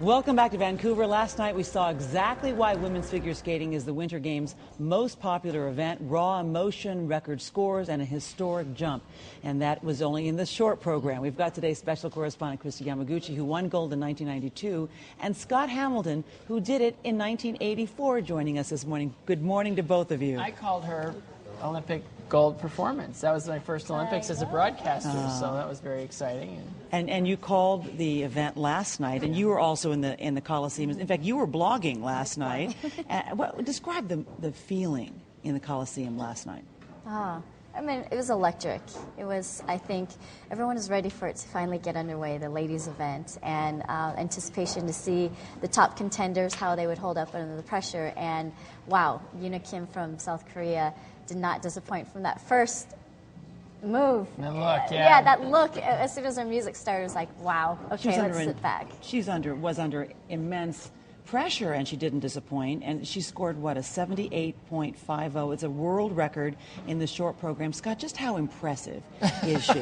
Welcome back to Vancouver. Last night we saw exactly why women's figure skating is the Winter Games' most popular event. Raw emotion, record scores, and a historic jump. And that was only in the short program. We've got today's special correspondent, Kristi Yamaguchi, who won gold in 1992, and Scott Hamilton, who did it in 1984, joining us this morning. Good morning to both of you. I called her Olympic gold performance. That was my first Olympics as a broadcaster, so that was very exciting. And you called the event last night, and you were also in the Coliseum. In fact, you were blogging last night. Describe the feeling in the Coliseum last night. I mean, it was electric. It was, I think, everyone is ready for it to finally get underway, the ladies' event, and anticipation to see the top contenders, how they would hold up under the pressure. And wow, Yoona Kim from South Korea did not disappoint from that first move. That look, yeah, that look. As soon as her music started, it was like, wow, okay, let's sit back. She was under immense pressure, and she didn't disappoint, and she scored, what, a 78.50. It's a world record in the short program. Scott, just how impressive is she?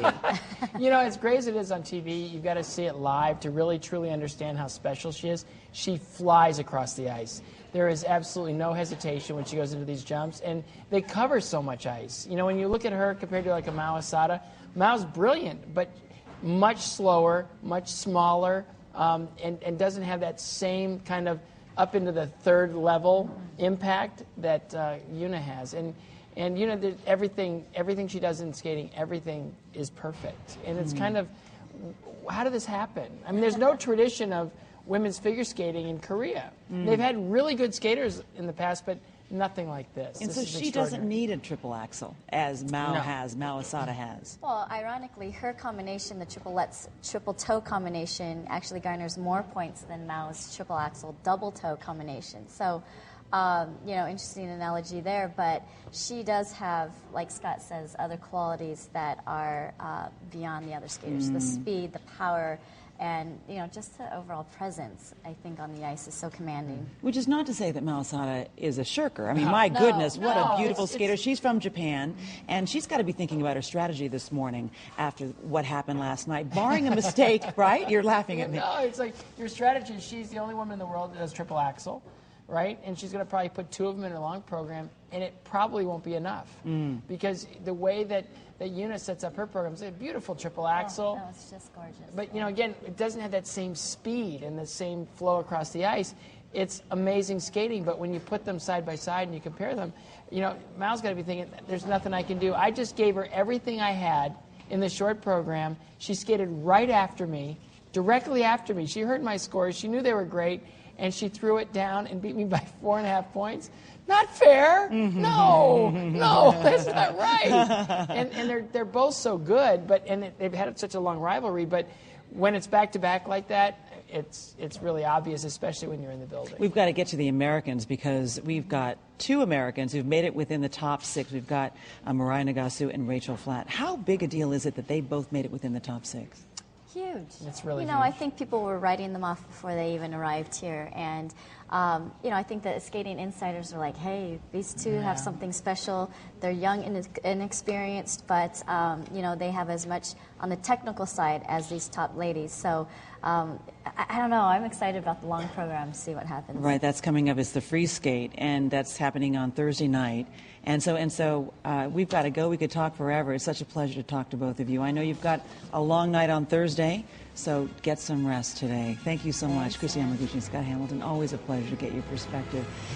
You know, as great as it is on TV, you've got to see it live to really, truly understand how special she is. She flies across the ice. There is absolutely no hesitation when she goes into these jumps, and they cover so much ice. You know, when you look at her compared to like a Mao Asada, Mao's brilliant, but much slower, much smaller, and doesn't have that same kind of up into the third level impact that Yoona has. And Yoona, everything she does in skating, everything is perfect. And it's kind of, how did this happen? I mean, there's no tradition of women's figure skating in Korea. They've had really good skaters in the past, but nothing like this. And so she doesn't need a triple axel, as Mao Asada has. Well, ironically, her combination, the triple toe combination, actually garners more points than Mao's triple axel double toe combination. So, you know, interesting analogy there, but she does have, like Scott says, other qualities that are beyond the other skaters. The speed, the power, and, you know, just the overall presence, I think, on the ice is so commanding. Which is not to say that Mao Asada is a shirker. I mean, my goodness, what a beautiful skater. She's from Japan, and she's got to be thinking about her strategy this morning after what happened last night, barring a mistake, right? You're laughing at me. No, it's like your strategy. She's the only woman in the world that does triple axel, right? And she's going to probably put 2 of them in a long program, and it probably won't be enough. Because the way that Yoona sets up her program is a beautiful triple axel. No, it's just gorgeous. But, you know, again, it doesn't have that same speed and the same flow across the ice. It's amazing skating, but when you put them side by side and you compare them, you know, Mao's got to be thinking, there's nothing I can do. I just gave her everything I had in the short program. She skated right after me, directly after me. She heard my scores. She knew they were great, and she threw it down and beat me by 4.5 points. Not fair. No, that's not right. And they're both so good, and they've had such a long rivalry. But when it's back to back like that, it's really obvious, especially when you're in the building. We've got to get to the Americans because we've got 2 Americans who've made it within the top 6. We've got Mariah Nagasu and Rachel Flatt. How big a deal is it that they both made it within the top 6? Huge. It's really huge. I think people were writing them off before they even arrived here. And, you know, I think the skating insiders are like, hey, these 2 have something special. They're young and inexperienced, but, you know, they have as much on the technical side as these top ladies. So, I don't know. I'm excited about the long program to see what happens. Right. That's coming up. It's the free skate, and that's happening on Thursday night. And so we've got to go. We could talk forever. It's such a pleasure to talk to both of you. I know you've got a long night on Thursday, so get some rest today. Thank you so much. Kristi Yamaguchi and Scott Hamilton, always a pleasure to get your perspective.